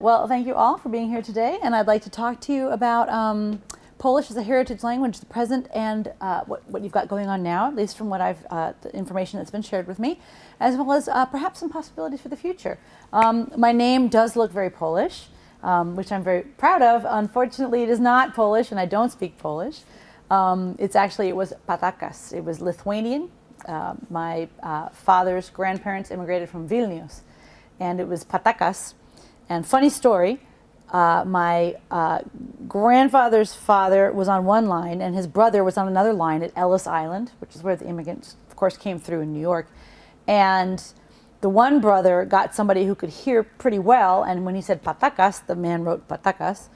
Well, thank you all for being here today, and I'd like to talk to you about Polish as a heritage language, the present, and what you've got going on now, at least from what the information that's been shared with me, as well as perhaps some possibilities for the future. My name does look very Polish, which I'm very proud of. Unfortunately, it is not Polish, and I don't speak Polish. It was Patakas. It was Lithuanian. My father's grandparents immigrated from Vilnius, and it was Patakas. And funny story, my grandfather's father was on one line and his brother was on another line at Ellis Island, which is where the immigrants, of course, came through in New York. And the one brother got somebody who could hear pretty well, and when he said Patakas, the man wrote Patakas.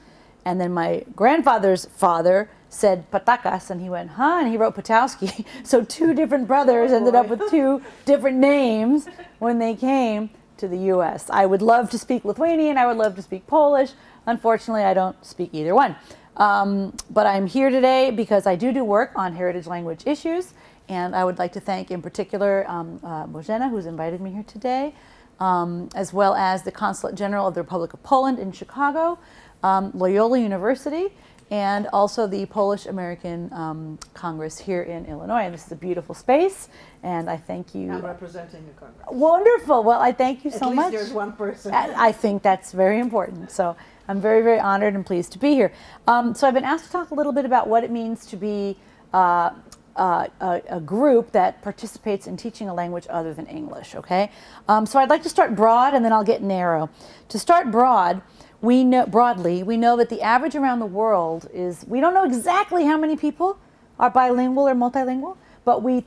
And then my grandfather's father said Patakas, and he went, huh? And he wrote Patowski. So two different brothers ended up with two different names when they came to the U.S. I would love to speak Lithuanian. I would love to speak Polish. Unfortunately, I don't speak either one. But I'm here today because I do work on heritage language issues, and I would like to thank in particular Bożena, who's invited me here today, as well as the Consulate General of the Republic of Poland in Chicago, Loyola University, and also the Polish American Congress here in Illinois. And this is a beautiful space, and I thank you. I'm representing the Congress. Wonderful. Well, I thank you so much. At least there's one person. I think that's very important. So I'm very, very honored and pleased to be here. So I've been asked to talk a little bit about what it means to be a group that participates in teaching a language other than English, okay? So I'd like to start broad, and then I'll get narrow. To start broad, we know that the average around the world is, we don't know exactly how many people are bilingual or multilingual, but we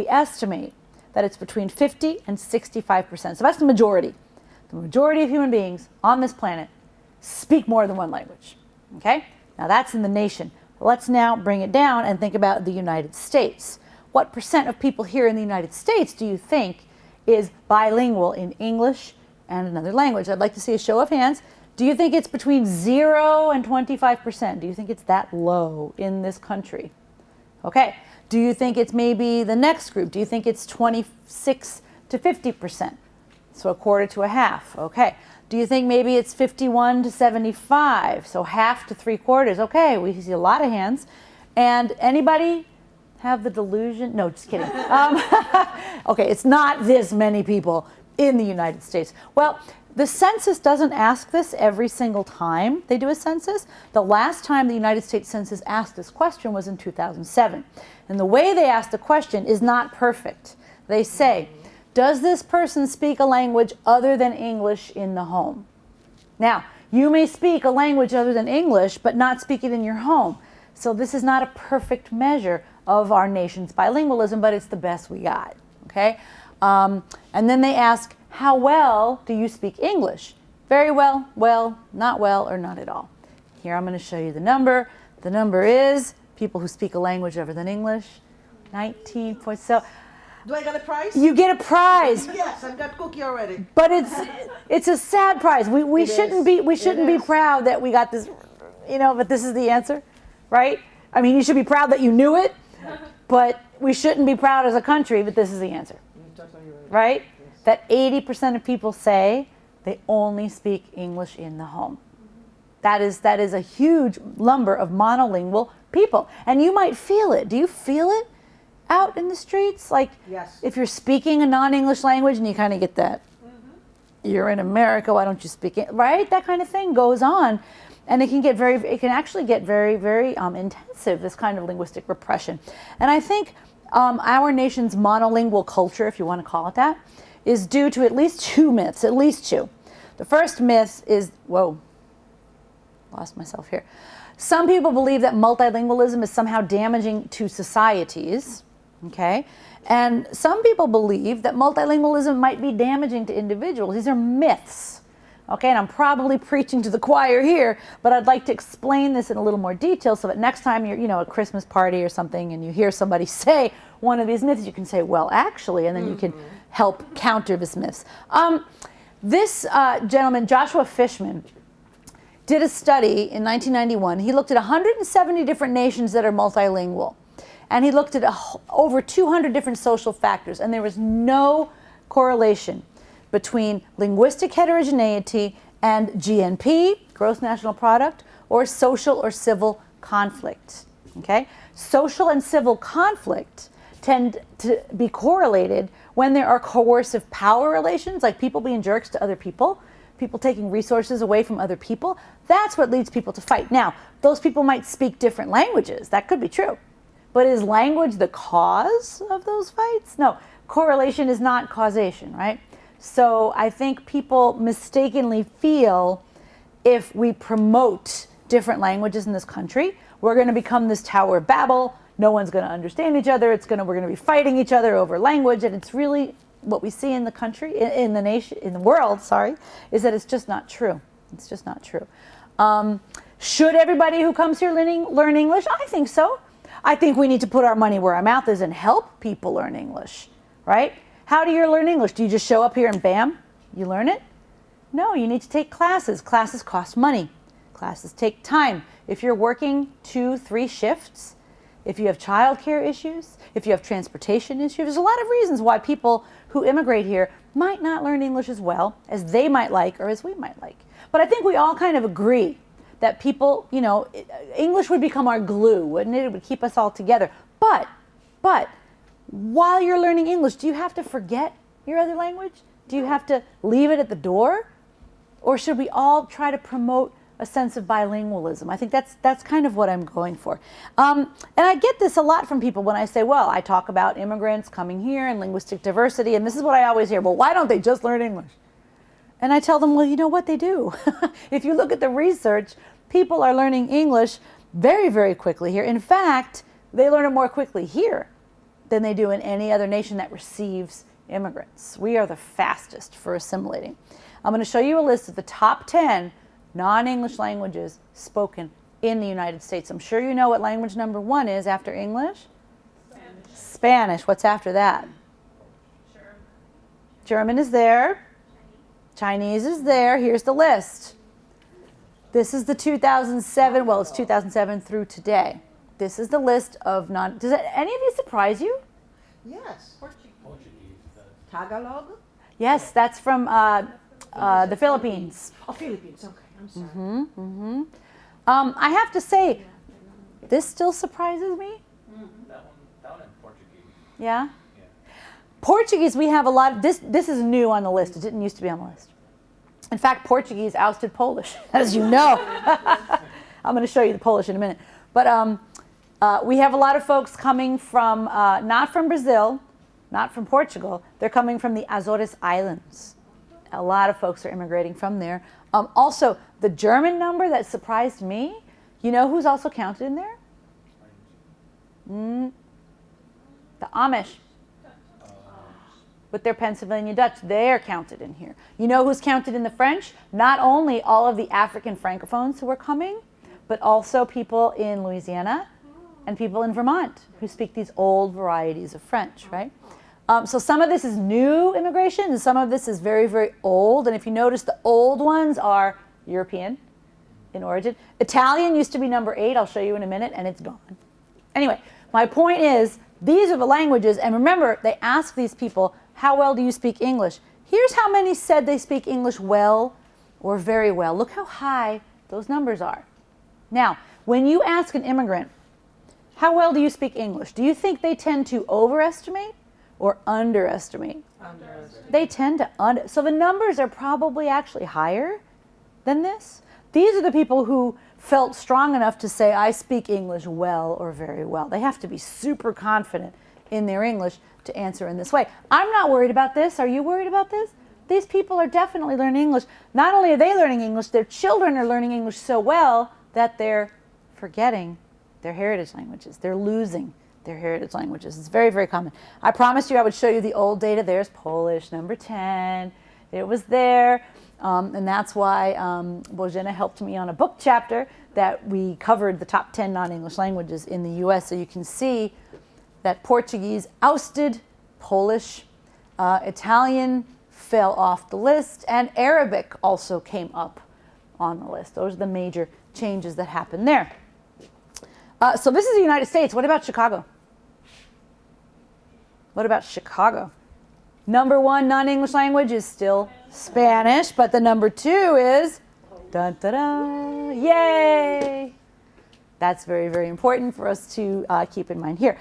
estimate that it's between 50 and 65%. So that's the majority. The majority of human beings on this planet speak more than one language, okay? Now that's in the nation. Let's now bring it down and think about the United States. What percent of people here in the United States do you think is bilingual in English and another language? I'd like to see a show of hands. Do you think it's between 0 and 25%? Do you think it's that low in this country? Okay. Do you think it's maybe the next group? Do you think it's 26 to 50%? So a quarter to a half. Okay. Do you think maybe it's 51 to 75? So half to three quarters. Okay, we see a lot of hands. And anybody have the delusion? No, just kidding. Okay, it's not this many people in the United States. Well, the census doesn't ask this every single time they do a census. The last time the United States Census asked this question was in 2007. And the way they ask the question is not perfect. They say, does this person speak a language other than English in the home? Now, you may speak a language other than English, but not speak it in your home. So this is not a perfect measure of our nation's bilingualism, but it's the best we got, okay? And then they ask, how well do you speak English? Very well, well, not well, or not at all. Here I'm going to show you the number. The number is people who speak a language other than English, 19.7. Do I get a prize? You get a prize. Yes, I've got cookie already. But it's a sad prize. We shouldn't be proud that we got this, but this is the answer, right? I mean, you should be proud that you knew it, but we shouldn't be proud as a country that this is the answer. Right? That 80% of people say they only speak English in the home. That is a huge number of monolingual people. And you might feel it. Do you feel it out in the streets? Like, yes. If you're speaking a non-English language and you kind of get that, you're in America, why don't you speak it? Right? That kind of thing goes on. And it can actually get very, very intensive, this kind of linguistic repression. And I think our nation's monolingual culture, if you want to call it that, is due to at least two myths, at least two. The first myth is, lost myself here. Some people believe that multilingualism is somehow damaging to societies, okay? And some people believe that multilingualism might be damaging to individuals. These are myths, okay? And I'm probably preaching to the choir here, but I'd like to explain this in a little more detail so that next time you're, at a Christmas party or something and you hear somebody say one of these myths, you can say, well, actually, and then you can help counter this myths. This gentleman, Joshua Fishman, did a study in 1991. He looked at 170 different nations that are multilingual. And he looked at over 200 different social factors. And there was no correlation between linguistic heterogeneity and GNP, gross national product, or social or civil conflict. Okay? Social and civil conflict tend to be correlated when there are coercive power relations, like people being jerks to other people, people taking resources away from other people. That's what leads people to fight. Now, those people might speak different languages. That could be true. But is language the cause of those fights? No. Correlation is not causation, right? So I think people mistakenly feel if we promote different languages in this country, we're going to become this Tower of Babel. No one's going to understand each other. We're going to be fighting each other over language. And it's really what we see in the country, in the nation, in the world, sorry, is that it's just not true. It's just not true. Should everybody who comes here learn English? I think so. I think we need to put our money where our mouth is and help people learn English, right? How do you learn English? Do you just show up here and bam, you learn it? No, you need to take classes. Classes cost money. Classes take time. If you're working 2-3 shifts, if you have childcare issues, if you have transportation issues, there's a lot of reasons why people who immigrate here might not learn English as well as they might like or as we might like. But I think we all kind of agree that people, you know, English would become our glue, wouldn't it? It would keep us all together. But while you're learning English, do you have to forget your other language? Do you have to leave it at the door? Or should we all try to promote a sense of bilingualism? I think that's kind of what I'm going for. And I get this a lot from people when I say, well, I talk about immigrants coming here and linguistic diversity, and this is what I always hear, well, why don't they just learn English? And I tell them, well, you know what, they do. If you look at the research, people are learning English very, very quickly here. In fact, they learn it more quickly here than they do in any other nation that receives immigrants. We are the fastest for assimilating. I'm going to show you a list of the top 10 non-English languages spoken in the United States. I'm sure you know what language number 1 is after English? Spanish. Spanish. What's after that? German. German is there. Chinese is there. Here's the list. This is the 2007, well, it's 2007 through today. This is the list of does any of you surprise you? Yes. Portuguese. Tagalog? Yes, that's from the Philippines. Oh, Philippines. Okay, I'm sorry. I have to say, this still surprises me. That one in Portuguese. Yeah? Yeah. Portuguese, we have a lot of, this is new on the list. It didn't used to be on the list. In fact, Portuguese ousted Polish, as you know. I'm going to show you the Polish in a minute. But we have a lot of folks coming from, not from Brazil, not from Portugal. They're coming from the Azores Islands. A lot of folks are immigrating from there. Also, the German number that surprised me, you know who's also counted in there? The Amish. With their Pennsylvania Dutch, they're counted in here. You know who's counted in the French? Not only all of the African Francophones who are coming, but also people in Louisiana and people in Vermont who speak these old varieties of French, right? So some of this is new immigration and some of this is very, very old. And if you notice, the old ones are European in origin. Italian used to be number 8. I'll show you in a minute, and it's gone. Anyway, my point is, these are the languages. And remember, they ask these people, how well do you speak English? Here's how many said they speak English well or very well. Look how high those numbers are. Now, when you ask an immigrant, how well do you speak English? Do you think they tend to overestimate or underestimate? Underestimate. They tend to so the numbers are probably actually higher than this. These are the people who felt strong enough to say, I speak English well or very well. They have to be super confident in their English to answer in this way. I'm not worried about this. Are you worried about this? These people are definitely learning English. Not only are they learning English, their children are learning English so well that they're forgetting their heritage languages. They're losing their heritage languages. It's very, very common. I promised you I would show you the old data. There's Polish, number 10. It was there. And that's why Bożena helped me on a book chapter that we covered the top 10 non-English languages in the US. So you can see that Portuguese ousted Polish, Italian fell off the list, and Arabic also came up on the list. Those are the major changes that happened there. So this is the United States. What about Chicago? What about Chicago? Number one non-English language is still Spanish, but the number two is, dun, dun, dun, yay! That's very, very important for us to keep in mind here.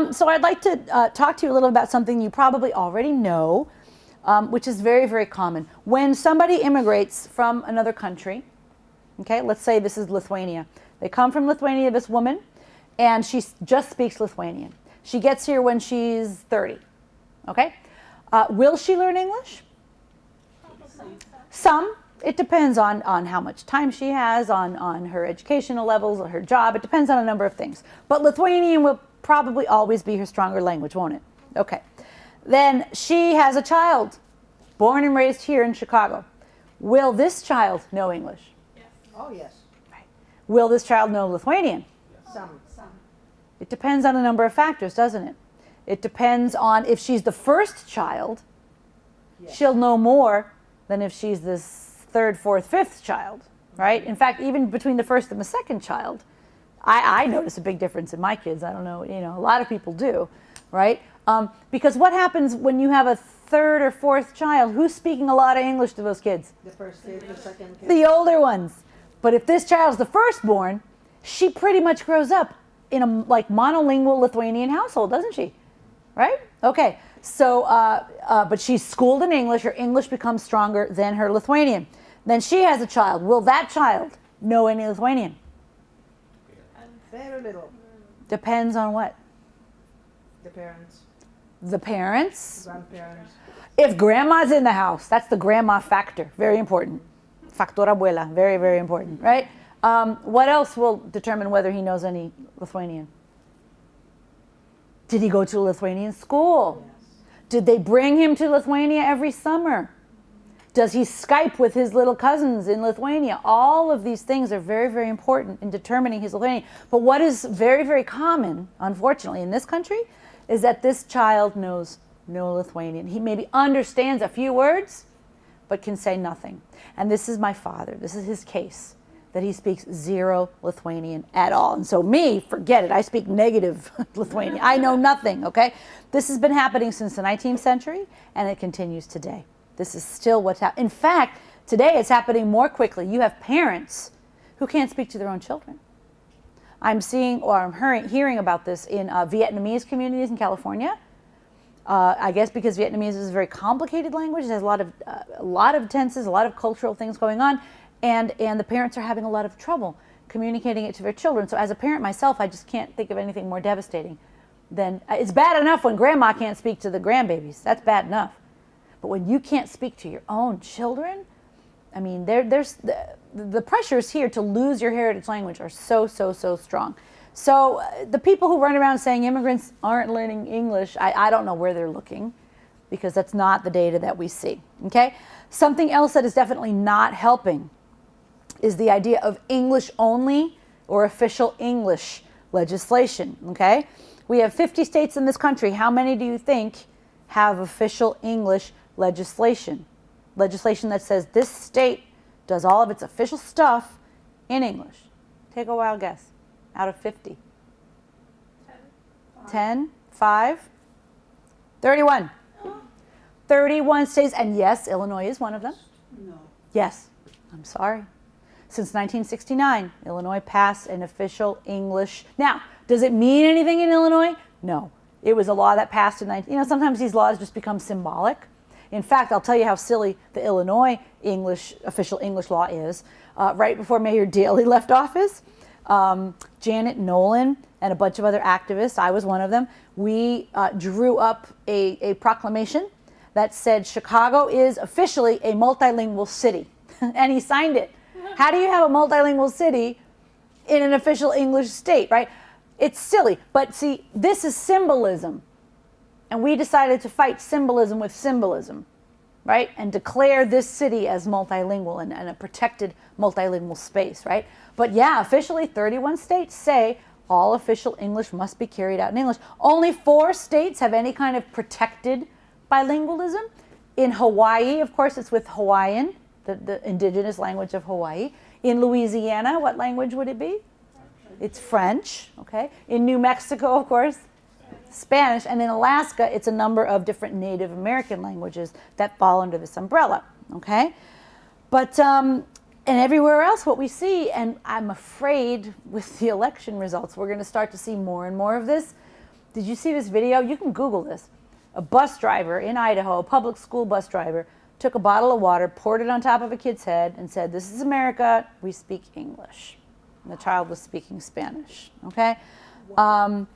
So I'd like to talk to you a little about something you probably already know, which is very, very common. When somebody immigrates from another country, okay, let's say this is Lithuania. They come from Lithuania, this woman, and she just speaks Lithuanian. She gets here when she's 30, okay? Will she learn English? Some. It depends on how much time she has, on her educational levels, or her job. It depends on a number of things. But Lithuanian will probably always be her stronger language, won't it? Okay. Then she has a child, born and raised here in Chicago. Will this child know English? Yes. Oh, yes. Right. Will this child know Lithuanian? Some. It depends on a number of factors, doesn't it? It depends on if she's the first child, Yes. she'll know more than if she's the third, fourth, fifth child, right? In fact, even between the first and the second child, I notice a big difference in my kids. I don't know, a lot of people do, right? Because what happens when you have a third or fourth child? Who's speaking a lot of English to those kids? The first kid, the second kid. The older ones. But if this child's the firstborn, she pretty much grows up in a monolingual Lithuanian household, doesn't she? Right? Okay. So, but she's schooled in English. Her English becomes stronger than her Lithuanian. Then she has a child. Will that child know any Lithuanian? Very little. Depends on what? The parents, The parents. grandparents. If grandma's in the house, that's the grandma factor. Very important. Factor abuela. Very, very important, right? What else will determine whether he knows any Lithuanian? Did he go to a Lithuanian school? Yes. Did they bring him to Lithuania every summer? Does he Skype with his little cousins in Lithuania? All of these things are very, very important in determining his Lithuanian. But what is very, very common, unfortunately, in this country, is that this child knows no Lithuanian. He maybe understands a few words, but can say nothing. And this is my father. This is his case, that he speaks zero Lithuanian at all. And so me, forget it. I speak negative Lithuanian. I know nothing, okay? This has been happening since the 19th century, and it continues today. This is still what's happening. In fact, today it's happening more quickly. You have parents who can't speak to their own children. I'm seeing, or I'm hearing about this in Vietnamese communities in California. I guess because Vietnamese is a very complicated language. It has a lot of tenses, a lot of cultural things going on. And the parents are having a lot of trouble communicating it to their children. So as a parent myself, I just can't think of anything more devastating than, it's bad enough when grandma can't speak to the grandbabies. That's bad enough. But when you can't speak to your own children, I mean, there's the pressures here to lose your heritage language are so, so, so strong. So the people who run around saying immigrants aren't learning English, I don't know where they're looking, because that's not the data that we see, okay? Something else that is definitely not helping is the idea of English only or official English legislation, okay? We have 50 states in this country. How many do you think have official English legislation? Legislation that says this state does all of its official stuff in English. Take a wild guess. Out of 50. 10, 5, 31. 31 states, and yes, Illinois is one of them. No. Yes, I'm sorry. Since 1969, Illinois passed an official English. Now, does it mean anything in Illinois? No. It was a law that passed in sometimes these laws just become symbolic. In fact, I'll tell you how silly the Illinois official English law is. Right before Mayor Daley left office, Janet Nolan and a bunch of other activists, I was one of them, we drew up a proclamation that said Chicago is officially a multilingual city. And he signed it. How do you have a multilingual city in an official English state, right? It's silly. But see, this is symbolism. And we decided to fight symbolism with symbolism, right? And declare this city as multilingual and a protected multilingual space, right? But yeah, officially 31 states say all official English must be carried out in English. Only 4 states have any kind of protected bilingualism. In Hawaii, of course, it's with Hawaiian, the indigenous language of Hawaii. In Louisiana, what language would it be? It's French, okay? In New Mexico, of course, Spanish, and in Alaska, it's a number of different Native American languages that fall under this umbrella, okay? But, and everywhere else, what we see, and I'm afraid with the election results, we're going to start to see more and more of this. Did you see this video? You can Google this. A bus driver in Idaho, a public school bus driver, took a bottle of water, poured it on top of a kid's head, and said, "This is America, we speak English." And the child was speaking Spanish, okay? And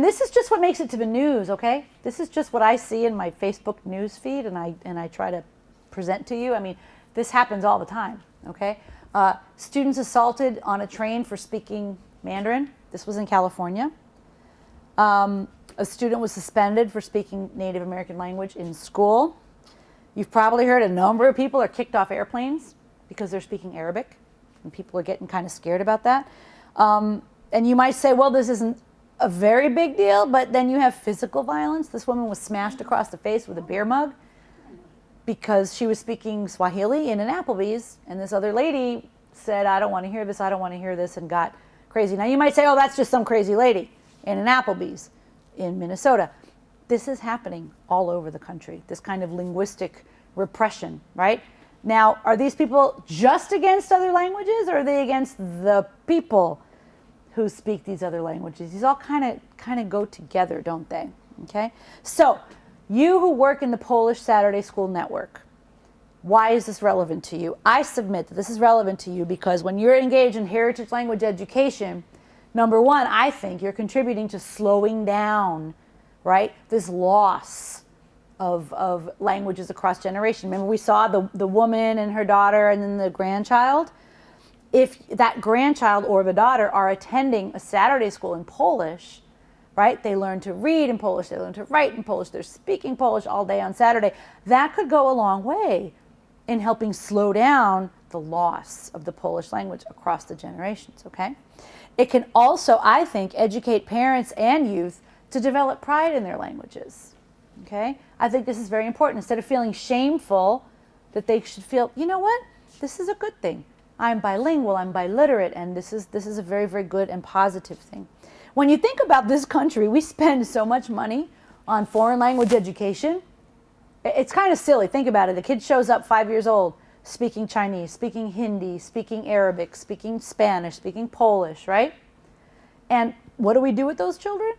this is just what makes it to the news, okay? This is just what I see in my Facebook news feed, and I try to present to you. I mean, this happens all the time, okay? Students assaulted on a train for speaking Mandarin. This was in California. A student was suspended for speaking Native American language in school. You've probably heard a number of people are kicked off airplanes because they're speaking Arabic, and people are getting kind of scared about that. And you might say, well, this isn't a very big deal, but then you have physical violence. This woman was smashed across the face with a beer mug because she was speaking Swahili in an Applebee's, and this other lady said, "I don't want to hear this, I don't want to hear this," and got crazy. Now you might say, oh, that's just some crazy lady in an Applebee's in Minnesota. This is happening all over the country, this kind of linguistic repression, right? Now, are these people just against other languages, or are they against the people who speak these other languages? These all kind of go together, don't they? Okay? So, you who work in the Polish Saturday School Network, why is this relevant to you? I submit that this is relevant to you because when you're engaged in heritage language education, number one, I think you're contributing to slowing down, right, this loss of languages across generations. Remember we saw the woman and her daughter and then the grandchild? If that grandchild or the daughter are attending a Saturday school in Polish, right, they learn to read in Polish, they learn to write in Polish, they're speaking Polish all day on Saturday, that could go a long way in helping slow down the loss of the Polish language across the generations, okay? It can also, I think, educate parents and youth to develop pride in their languages, okay? I think this is very important. Instead of feeling shameful, that they should feel, you know what, this is a good thing. I'm bilingual, I'm biliterate, and this is a very, very good and positive thing. When you think about this country, we spend so much money on foreign language education. It's kind of silly. Think about it. The kid shows up 5 years old, speaking Chinese, speaking Hindi, speaking Arabic, speaking Spanish, speaking Polish, right? And what do we do with those children?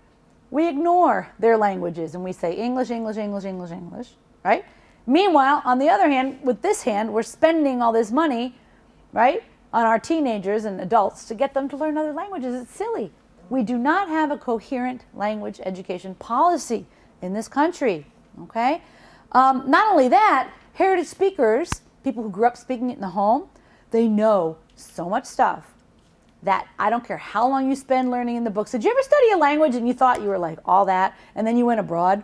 We ignore their languages and we say English, English, English, English, English, right? Meanwhile, on the other hand, with this hand, we're spending all this money, right, on our teenagers and adults to get them to learn other languages. It's silly. We do not have a coherent language education policy in this country, okay? Not only that, heritage speakers, people who grew up speaking it in the home, they know so much stuff that I don't care how long you spend learning in the books. Did you ever study a language and you thought you were like all that, and then you went abroad,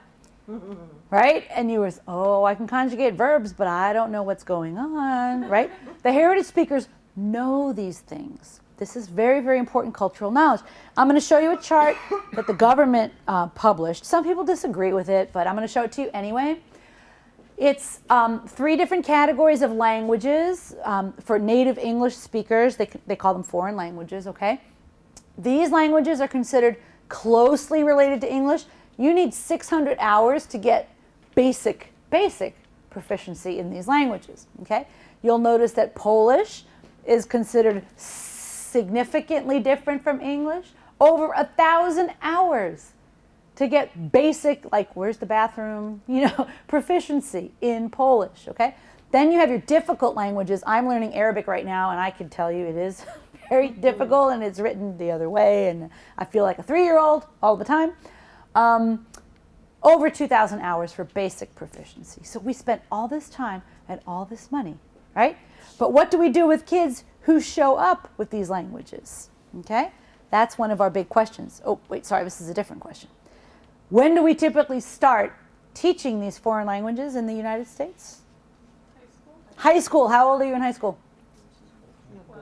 right? And you were, oh, I can conjugate verbs, but I don't know what's going on, right? The heritage speakers know these things. This is very, very important cultural knowledge. I'm going to show you a chart that the government published. Some people disagree with it, but I'm going to show it to you anyway. It's 3 different categories of languages for native English speakers. They call them foreign languages, okay? These languages are considered closely related to English. You need 600 hours to get basic proficiency in these languages, okay? You'll notice that Polish is considered significantly different from English. Over 1,000 hours to get basic, like where's the bathroom, you know, proficiency in Polish, okay? Then you have your difficult languages. I'm learning Arabic right now, and I can tell you it is very difficult, and it's written the other way, and I feel like a 3-year-old all the time. Over 2,000 hours for basic proficiency. So we spent all this time and all this money, right? But what do we do with kids who show up with these languages, okay? That's one of our big questions. Oh, wait, sorry, this is a different question. When do we typically start teaching these foreign languages in the United States? High school? High school. How old are you in high school? Well,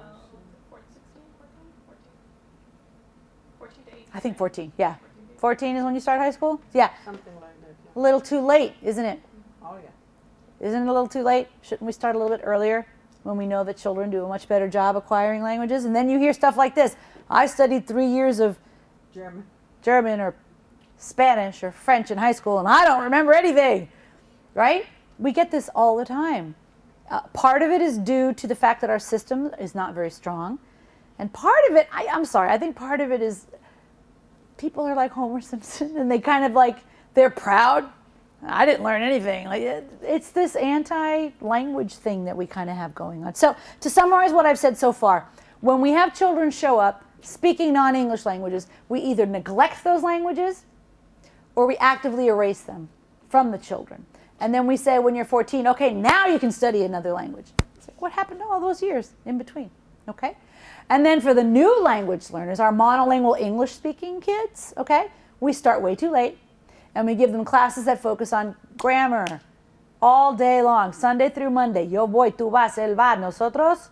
14 to 18. I think 14, yeah. 14 is when you start high school? Yeah. Something like that. A little too late, isn't it? Oh, yeah. Isn't it a little too late? Shouldn't we start a little bit earlier when we know that children do a much better job acquiring languages? And then you hear stuff like this. I studied 3 years of German. German or Spanish or French in high school and I don't remember anything, right? We get this all the time. Part of it is due to the fact that our system is not very strong. And part of it, I'm sorry, I think part of it is people are like Homer Simpson and they kind of like, they're proud. I didn't learn anything. Like it's this anti-language thing that we kind of have going on. So to summarize what I've said so far, when we have children show up speaking non-English languages, we either neglect those languages or we actively erase them from the children. And then we say when you're 14, okay, now you can study another language. It's like, what happened to all those years in between? Okay? And then for the new language learners, our monolingual English-speaking kids, okay, we start way too late. And we give them classes that focus on grammar all day long, Sunday through Monday. Yo voy, tú vas, él va, nosotros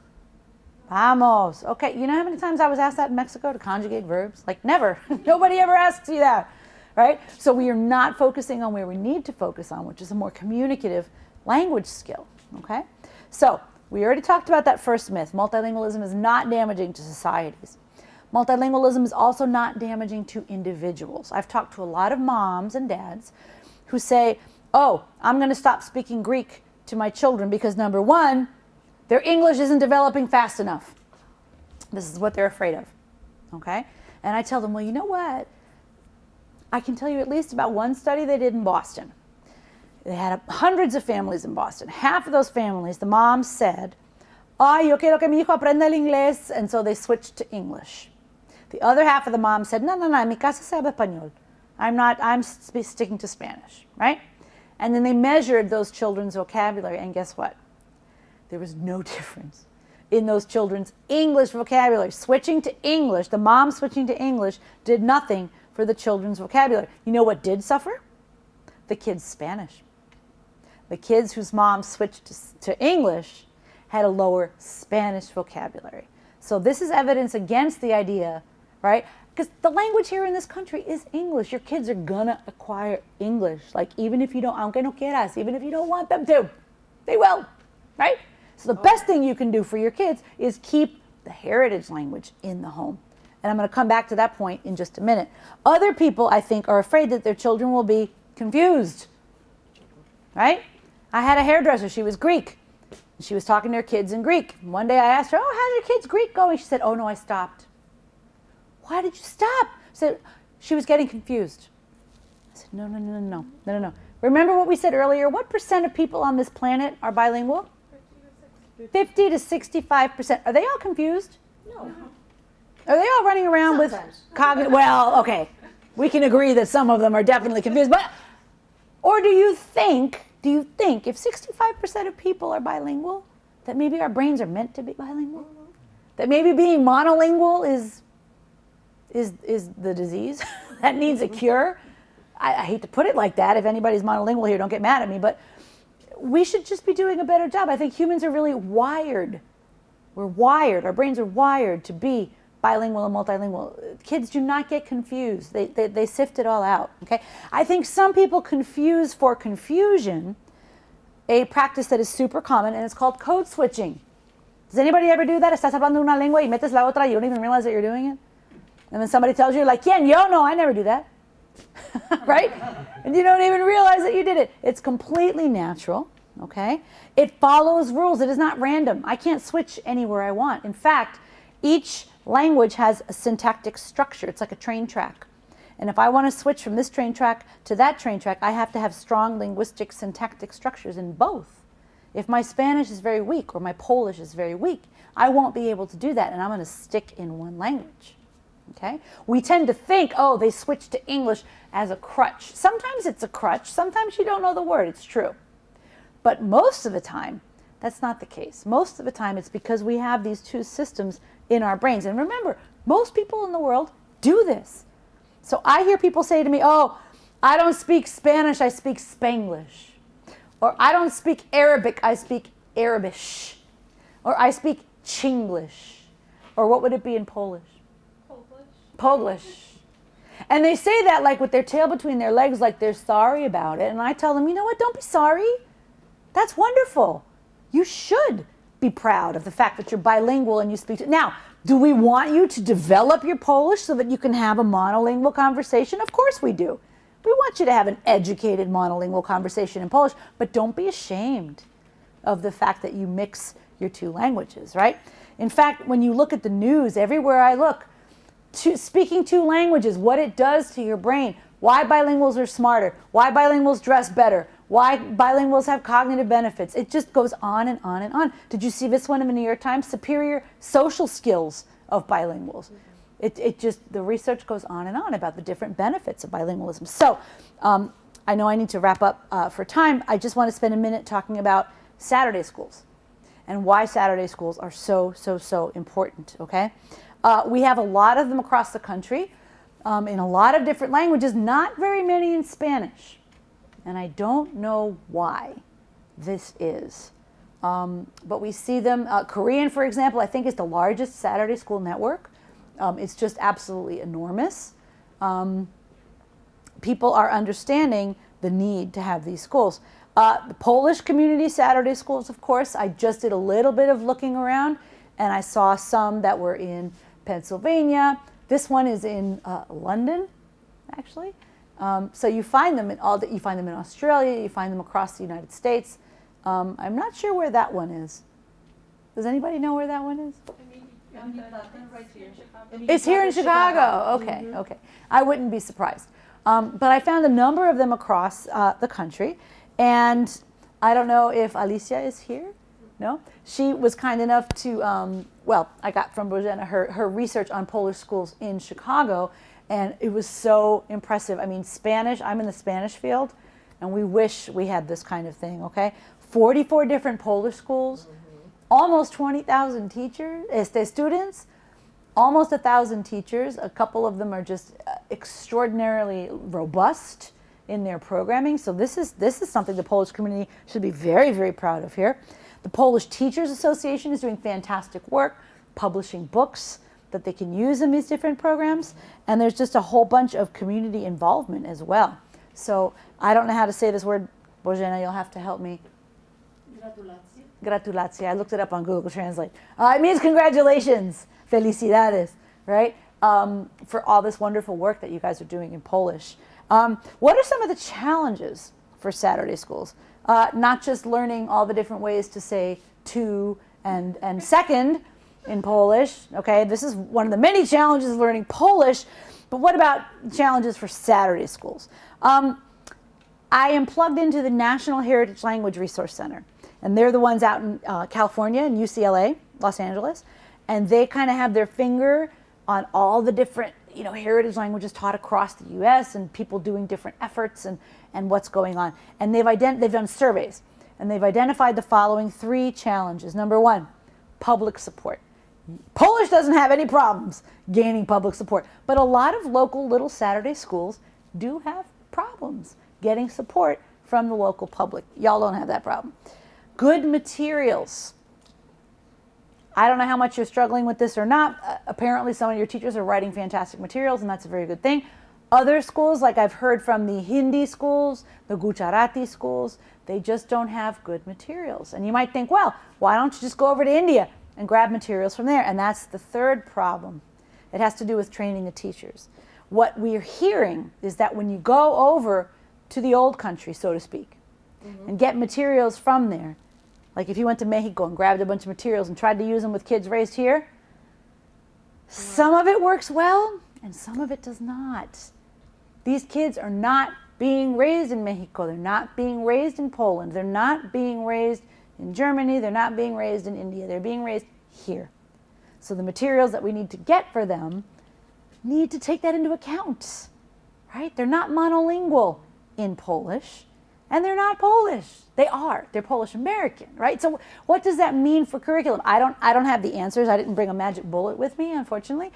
vamos. Okay, you know how many times I was asked that in Mexico to conjugate verbs? Like never. Nobody ever asks you that, right? So we are not focusing on where we need to focus on, which is a more communicative language skill, okay? So we already talked about that first myth. Multilingualism is not damaging to societies. Multilingualism is also not damaging to individuals. I've talked to a lot of moms and dads who say, oh, I'm going to stop speaking Greek to my children because number one, their English isn't developing fast enough. This is what they're afraid of, okay? And I tell them, well, you know what? I can tell you at least about one study they did in Boston. They had hundreds of families in Boston. Half of those families, the moms said, ay, yo quiero que mi hijo aprenda el inglés, and so they switched to English. The other half of the mom said, no, en mi casa se habla español. I'm sticking to Spanish, right? And then they measured those children's vocabulary, and guess what? There was no difference in those children's English vocabulary. Switching to English, the mom switching to English did nothing for the children's vocabulary. You know what did suffer? The kids' Spanish. The kids whose moms switched to English had a lower Spanish vocabulary. So this is evidence against the idea, right? Because the language here in this country is English. Your kids are gonna acquire English. Like even if you don't, aunque no quieras, even if you don't want them to, they will, right? So the best thing you can do for your kids is keep the heritage language in the home. And I'm gonna come back to that point in just a minute. Other people, I think, are afraid that their children will be confused, right? I had a hairdresser, she was Greek. She was talking to her kids in Greek. One day I asked her, oh, how's your kids' Greek going? She said, oh no, I stopped. Why did you stop? So she was getting confused. I said, no. Remember what we said earlier? What percent of people on this planet are bilingual? 50 to 65%. Are they all confused? No. Are they all running around Sometimes. with cognitive? Well, okay. We can agree that some of them are definitely confused. But, or do you think if 65% of people are bilingual, that maybe our brains are meant to be bilingual? That maybe being monolingual is the disease that needs a cure? I hate to put it like that. If anybody's monolingual here, don't get mad at me. But we should just be doing a better job. I think humans are really wired. We're wired. Our brains are wired to be bilingual and multilingual. Kids do not get confused. They sift it all out. Okay. I think some people confuse for confusion a practice that is super common, and it's called code switching. Does anybody ever do that? Estás hablando una lengua y metes la otra, you don't even realize that you're doing it? And then somebody tells you, like, ¿quién? Yo? No, I never do that. Right? And you don't even realize that you did it. It's completely natural, okay? It follows rules. It is not random. I can't switch anywhere I want. In fact, each language has a syntactic structure. It's like a train track. And if I want to switch from this train track to that train track, I have to have strong linguistic syntactic structures in both. If my Spanish is very weak or my Polish is very weak, I won't be able to do that, and I'm going to stick in one language. Okay? We tend to think, oh, they switched to English as a crutch. Sometimes it's a crutch. Sometimes you don't know the word. It's true. But most of the time, that's not the case. Most of the time, it's because we have these two systems in our brains. And remember, most people in the world do this. So I hear people say to me, oh, I don't speak Spanish, I speak Spanglish. Or I don't speak Arabic, I speak Arabish. Or I speak Chinglish. Or what would it be in Polish? Polish. And they say that like with their tail between their legs, like they're sorry about it. And I tell them, you know what, don't be sorry. That's wonderful. You should be proud of the fact that you're bilingual and you speak. Now, do we want you to develop your Polish so that you can have a monolingual conversation? Of course we do. We want you to have an educated monolingual conversation in Polish, but don't be ashamed of the fact that you mix your two languages, right? In fact, when you look at the news, everywhere I look, speaking two languages, what it does to your brain, why bilinguals are smarter, why bilinguals dress better, why bilinguals have cognitive benefits. It just goes on and on and on. Did you see this one in the New York Times? Superior social skills of bilinguals. It just, the research goes on and on about the different benefits of bilingualism. So I know I need to wrap up for time. I just want to spend a minute talking about Saturday schools and why Saturday schools are so important, okay? We have a lot of them across the country in a lot of different languages, not very many in Spanish. And I don't know why this is. But we see them, Korean, for example, I think is the largest Saturday school network. It's just absolutely enormous. People are understanding the need to have these schools. The Polish community Saturday schools, of course, I just did a little bit of looking around and I saw some that were in Pennsylvania. This one is in London, actually. So you find them you find them in Australia, you find them across the United States. I'm not sure where that one is. Does anybody know where that one is? Right here. It's here in Chicago. Okay, okay. I wouldn't be surprised. But I found a number of them across the country. And I don't know if Alicia is here. No? She was kind enough to, well, I got from Bożena her research on Polish schools in Chicago. And it was so impressive. I mean, Spanish, I'm in the Spanish field. And we wish we had this kind of thing, okay? 44 different Polish schools. Almost 20,000 teachers, students, almost 1,000 teachers. A couple of them are just extraordinarily robust in their programming. So this is something the Polish community should be very, very proud of here. The Polish Teachers Association is doing fantastic work, publishing books that they can use in these different programs. And there's just a whole bunch of community involvement as well. So I don't know how to say this word. Bożena, you'll have to help me. Gratulacje. I looked it up on Google Translate. It means congratulations, felicidades, right? For all this wonderful work that you guys are doing in Polish. What are some of the challenges for Saturday schools? Not just learning all the different ways to say to and second in Polish, okay? This is one of the many challenges of learning Polish, but what about challenges for Saturday schools? I am plugged into the National Heritage Language Resource Center. And they're the ones out in California and UCLA, Los Angeles. And they kind of have their finger on all the different, heritage languages taught across the U.S. and people doing different efforts and what's going on. And they've done surveys. And they've identified the following 3 challenges. Number 1, public support. Polish doesn't have any problems gaining public support. But a lot of local little Saturday schools do have problems getting support from the local public. Y'all don't have that problem. Good materials. I don't know how much you're struggling with this or not. Apparently some of your teachers are writing fantastic materials, and that's a very good thing. Other schools, like I've heard from the Hindi schools, the Gujarati schools, they just don't have good materials. And you might think, well, why don't you just go over to India and grab materials from there? And that's the third problem. It has to do with training the teachers. What we're hearing is that when you go over to the old country, so to speak, and get materials from there, like if you went to Mexico and grabbed a bunch of materials and tried to use them with kids raised here, some of it works well and some of it does not. These kids are not being raised in Mexico. They're not being raised in Poland. They're not being raised in Germany. They're not being raised in India. They're being raised here. So the materials that we need to get for them need to take that into account, right? They're not monolingual in Polish. And they're not Polish. They are. They're Polish American, right? So what does that mean for curriculum? I don't have the answers. I didn't bring a magic bullet with me, unfortunately.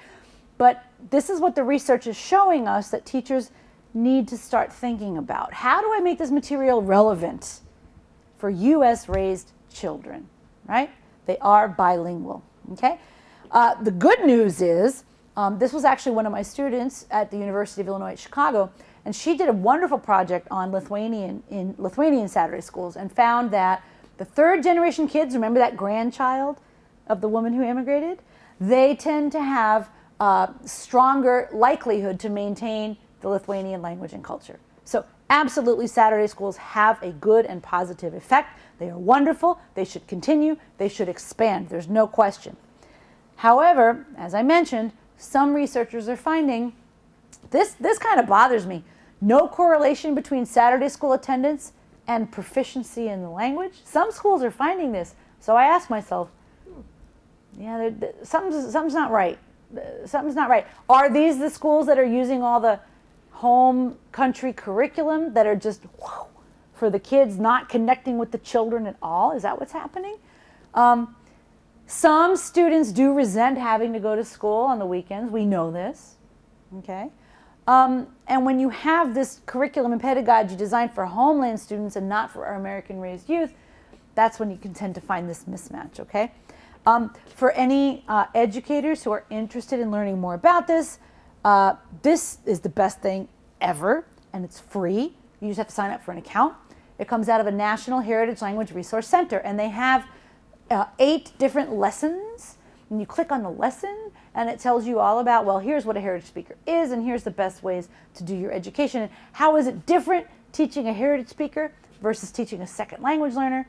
But this is what the research is showing us that teachers need to start thinking about. How do I make this material relevant for U.S. raised children, right? They are bilingual, okay? The good news is, this was actually one of my students at the University of Illinois at Chicago, and she did a wonderful project on Lithuanian Saturday schools and found that the 3rd generation kids, remember that grandchild of the woman who immigrated? They tend to have stronger likelihood to maintain the Lithuanian language and culture. So absolutely, Saturday schools have a good and positive effect. They are wonderful. They should continue. They should expand. There's no question. However, as I mentioned, some researchers are finding this kind of bothers me. No correlation between Saturday school attendance and proficiency in the language. Some schools are finding this. So I ask myself, yeah, something's not right. Something's not right. Are these the schools that are using all the home country curriculum that are just for the kids, not connecting with the children at all? Is that what's happening? Some students do resent having to go to school on the weekends. We know this. Okay? And when you have this curriculum and pedagogy designed for homeland students and not for our American-raised youth, that's when you can tend to find this mismatch, okay? For any educators who are interested in learning more about this, this is the best thing ever, and it's free. You just have to sign up for an account. It comes out of a National Heritage Language Resource Center, and they have 8 different lessons. And you click on the lesson, and it tells you all about, well, here's what a heritage speaker is, and here's the best ways to do your education. And how is it different teaching a heritage speaker versus teaching a second language learner,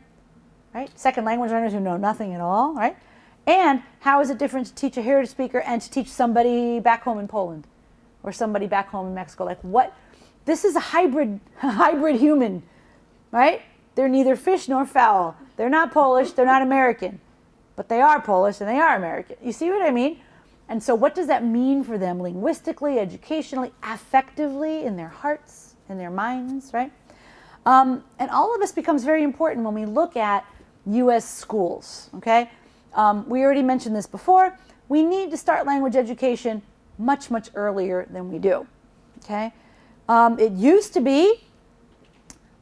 right? Second language learners who know nothing at all, right? And how is it different to teach a heritage speaker and to teach somebody back home in Poland or somebody back home in Mexico? Like what? This is a hybrid human, right? They're neither fish nor fowl. They're not Polish, they're not American. But they are Polish and they are American. You see what I mean? And so what does that mean for them linguistically, educationally, affectively, in their hearts, in their minds, right? And all of this becomes very important when we look at U.S. schools, okay? We already mentioned this before. We need to start language education much, much earlier than we do, okay? It used to be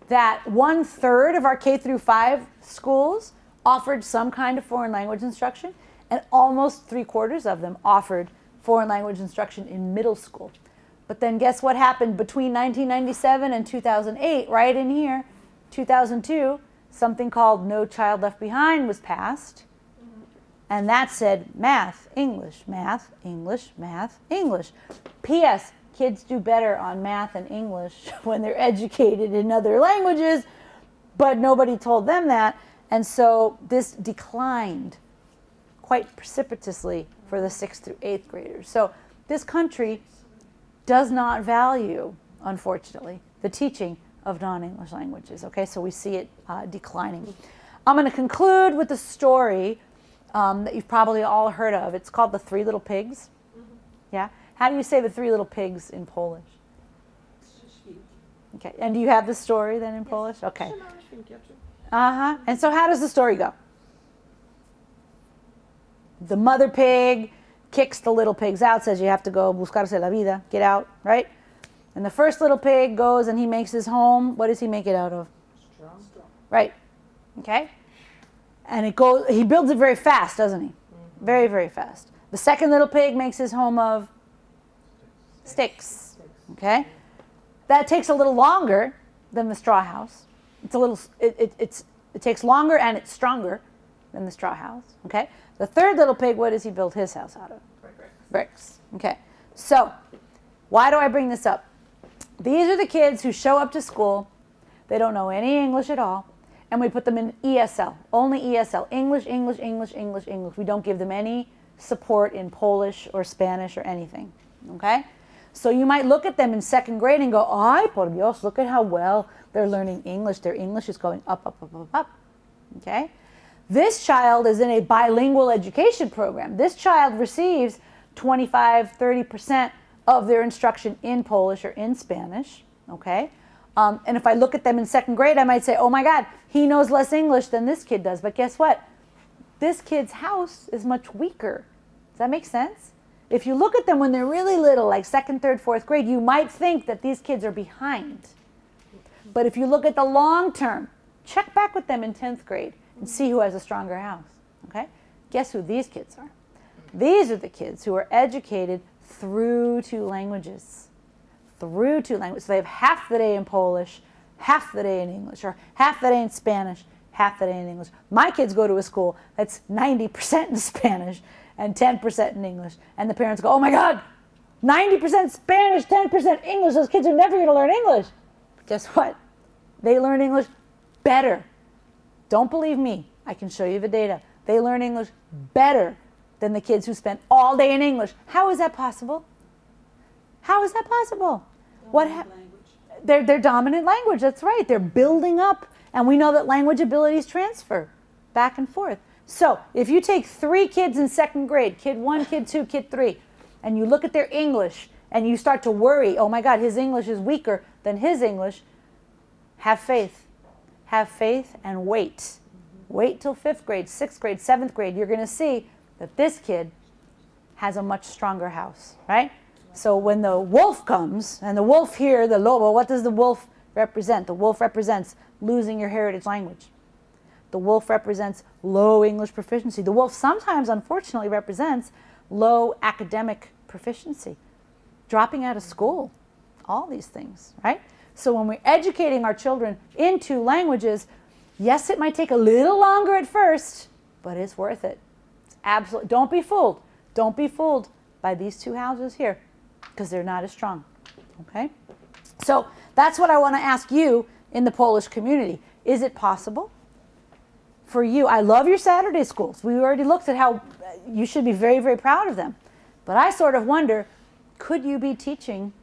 that 1/3 of our K through 5 schools offered some kind of foreign language instruction, and almost 3/4 of them offered foreign language instruction in middle school. But then guess what happened between 1997 and 2008, right in here, 2002, something called No Child Left Behind was passed, and that said math, English, math, English, math, English. P.S. Kids do better on math and English when they're educated in other languages, but nobody told them that. And so this declined quite precipitously for the 6th through 8th graders. So this country does not value, unfortunately, the teaching of non-English languages. Okay, so we see it declining. I'm going to conclude with a story that you've probably all heard of. It's called The Three Little Pigs. Yeah? How do you say the Three Little Pigs in Polish? Okay, and do you have the story then in Polish? Okay. Uh-huh. And so how does the story go? The mother pig kicks the little pigs out, says you have to go buscarse la vida, get out, right? And the first little pig goes and he makes his home. What does he make it out of? Straw. Right. Okay? And he builds it very fast, doesn't he? Mm-hmm. Very, very fast. The second little pig makes his home of sticks. Okay? That takes a little longer than the straw house. It takes longer and it's stronger than the straw house. Okay? The third little pig, what does he build his house out of? Bricks. Okay. So, why do I bring this up? These are the kids who show up to school. They don't know any English at all. And we put them in ESL. Only ESL. English, English, English, English, English. We don't give them any support in Polish or Spanish or anything. Okay? So you might look at them in 2nd grade and go, ay, por Dios, look at how well they're learning English. Their English is going up, up, up, up, up. Okay? This child is in a bilingual education program. This child receives 25, 30% of their instruction in Polish or in Spanish. Okay? And if I look at them in 2nd grade, I might say, oh my God, he knows less English than this kid does. But guess what? This kid's house is much weaker. Does that make sense? If you look at them when they're really little, like 2nd, 3rd, 4th grade, you might think that these kids are behind. But if you look at the long term, check back with them in 10th grade and see who has a stronger house. Okay? Guess who these kids are? These are the kids who are educated through 2 languages. Through 2 languages. So they have half the day in Polish, half the day in English, or half the day in Spanish, half the day in English. My kids go to a school that's 90% in Spanish and 10% in English. And the parents go, oh my God, 90% Spanish, 10% English. Those kids are never going to learn English. guess what? They learn English better. Don't believe me. I can show you the data. They learn English better than the kids who spend all day in English. How is that possible? How is that possible? Their dominant language, that's right. They're building up, and we know that language abilities transfer back and forth. So if you take 3 kids in 2nd grade, kid 1, kid 2, kid 3, and you look at their English and you start to worry, oh my God, his English is weaker than his English, have faith. Have faith and wait. Wait till 5th grade, 6th grade, 7th grade. You're going to see that this kid has a much stronger house, right? So when the wolf comes, and the wolf here, the lobo, what does the wolf represent? The wolf represents losing your heritage language. The wolf represents low English proficiency. The wolf sometimes, unfortunately, represents low academic proficiency, dropping out of school, all these things, right? So when we're educating our children into languages, yes, it might take a little longer at first, but it's worth it. It's absolutely, don't be fooled. Don't be fooled by these 2 houses here, because they're not as strong, okay? So that's what I want to ask you in the Polish community. Is it possible for you? I love your Saturday schools. We already looked at how you should be very, very proud of them. But I sort of wonder, could you be teaching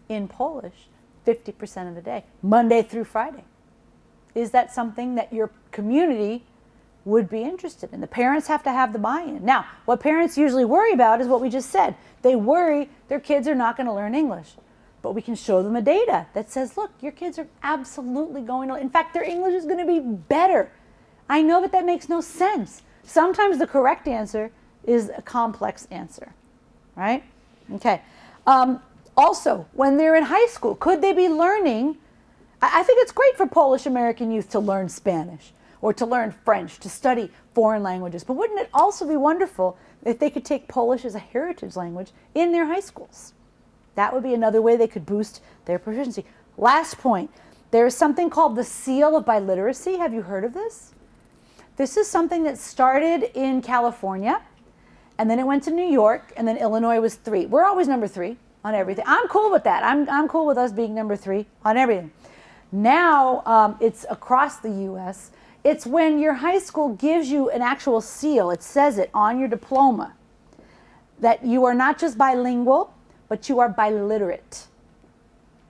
in Polish 50% of the day, Monday through Friday? Is that something that your community would be interested in? The parents have to have the buy-in. Now, what parents usually worry about is what we just said. They worry their kids are not going to learn English. But we can show them a data that says, look, your kids are absolutely going to, in fact, their English is going to be better. I know that makes no sense. Sometimes the correct answer is a complex answer, right? Okay. Also, when they're in high school, could they be learning? I think it's great for Polish American youth to learn Spanish or to learn French, to study foreign languages. But wouldn't it also be wonderful if they could take Polish as a heritage language in their high schools? That would be another way they could boost their proficiency. Last point, there is something called the Seal of Biliteracy. Have you heard of this? This is something that started in California, and then it went to New York, and then Illinois was 3. We're always number 3 on everything. I'm cool with that. I'm cool with us being number 3 on everything. Now it's across the U.S. It's when your high school gives you an actual seal. It says it on your diploma that you are not just bilingual, but you are biliterate.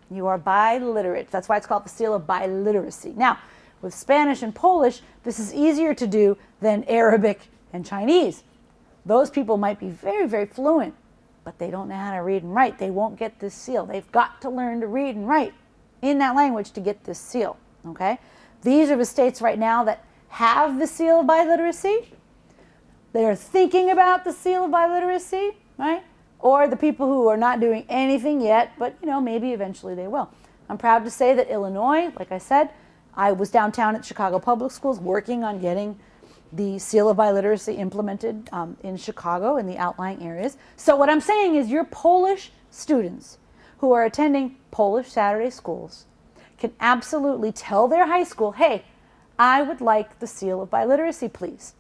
You are biliterate. That's why it's called the Seal of Biliteracy. Now, with Spanish and Polish, this is easier to do than Arabic and Chinese. Those people might be very, very fluent, but they don't know how to read and write. They won't get this seal. They've got to learn to read and write in that language to get this seal, okay? These are the states right now that have the Seal of Biliteracy. They're thinking about the Seal of Biliteracy, right? Or the people who are not doing anything yet, but maybe eventually they will. I'm proud to say that Illinois, like I said, I was downtown at Chicago Public Schools working on getting the Seal of Biliteracy implemented in Chicago in the outlying areas. So what I'm saying is your Polish students who are attending Polish Saturday schools can absolutely tell their high school, hey, I would like the Seal of Biliteracy, please.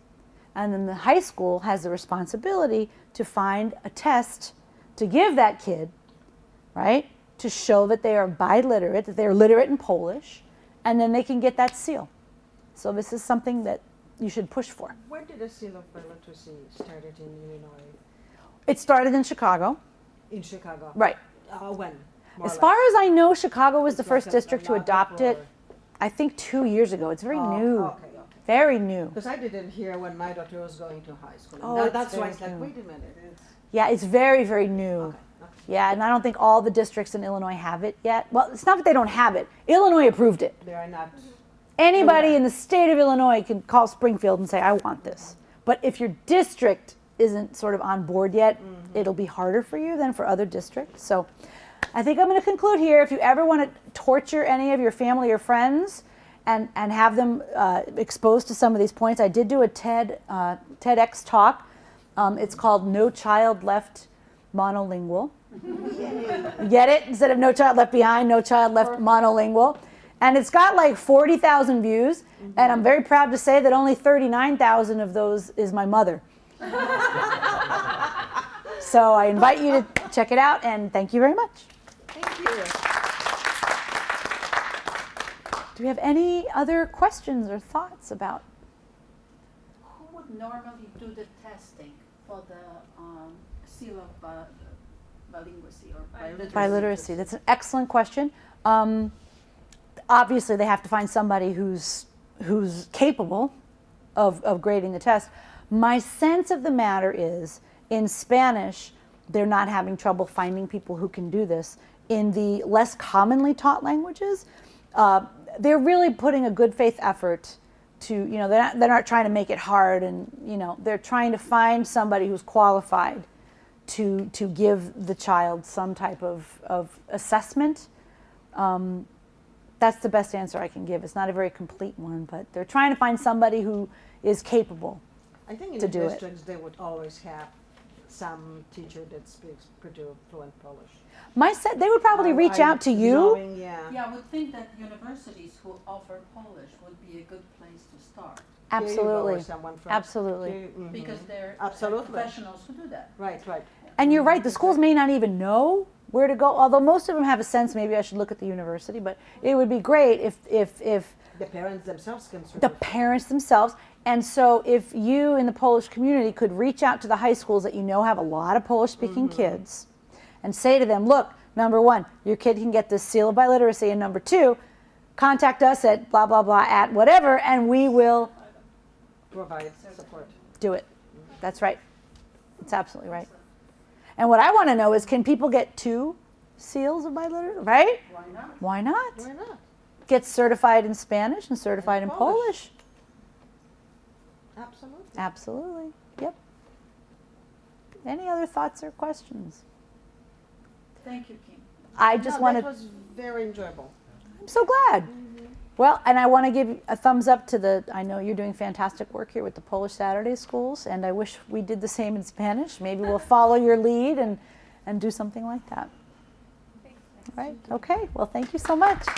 And then the high school has the responsibility to find a test to give that kid, right, to show that they are biliterate, that they're literate in Polish, and then they can get that seal. So this is something that you should push for. Where did the Seal of Biliteracy started in Illinois? It started in Chicago. In Chicago? Right. When? As far as I know, Chicago was the first district to adopt it, I think 2 years ago. It's very new. Okay. Very new. Because I didn't hear when my daughter was going to high school. Oh, That's why very it's like, new. wait a minute. Yeah, it's very, very new. Okay. Yeah, and I don't think all the districts in Illinois have it yet. Well, it's not that they don't have it. Illinois approved it. They are not. Anybody in the state of Illinois can call Springfield and say, I want this. But if your district isn't sort of on board yet, it'll be harder for you than for other districts. So I think I'm going to conclude here. If you ever want to torture any of your family or friends and have them exposed to some of these points, I did do a TEDx talk. It's called No Child Left Monolingual. Get it? Instead of No Child Left Behind, No Child Left Monolingual. And it's got like 40,000 views, and I'm very proud to say that only 39,000 of those is my mother. So I invite you to check it out, and thank you very much. Thank you. Do we have any other questions or thoughts about? Who would normally do the testing for the seal of bilingualism or biliteracy? Biliteracy. That's an excellent question. Obviously, they have to find somebody who's capable of grading the test. My sense of the matter is, in Spanish, they're not having trouble finding people who can do this. In the less commonly taught languages, they're really putting a good faith effort to, you know, they're not trying to make it hard, and, you know, they're trying to find somebody who's qualified to give the child some type of assessment. That's the best answer I can give. It's not a very complete one, but they're trying to find somebody who is capable. I think in to the do it. districts they would always have some teacher that speaks pretty fluent Polish. They would probably reach out to you. Knowing, yeah. Yeah, I would think that universities who offer Polish would be a good place to start Here you go, or Absolutely. someone from Absolutely. here, mhm. because they're Absolutely. professionals who do that. Right, right. And you're right, the schools may not even know where to go, although most of them have a sense, maybe I should look at the university, but it would be great if The parents themselves can sort the of parents themselves, and so if you in the Polish community could reach out to the high schools that you know have a lot of Polish-speaking kids and say to them, look, number one, your kid can get this seal of biliteracy, and number two, contact us at blah, blah, blah, at whatever, and we will provide support. do it. That's right. That's absolutely right. And what I want to know is, can people get 2 seals of biliteracy, right? Why not? Why not? Why not? Get certified in Spanish and certified in And Polish. Polish. Absolutely. Absolutely. Yep. Any other thoughts or questions? Thank you, Kim. I just No, want that to, was very enjoyable. I'm so glad. Well, and I want to give a thumbs up to I know you're doing fantastic work here with the Polish Saturday schools, and I wish we did the same in Spanish. Maybe we'll follow your lead and do something like that. Thanks. All right. Okay. Well, thank you so much.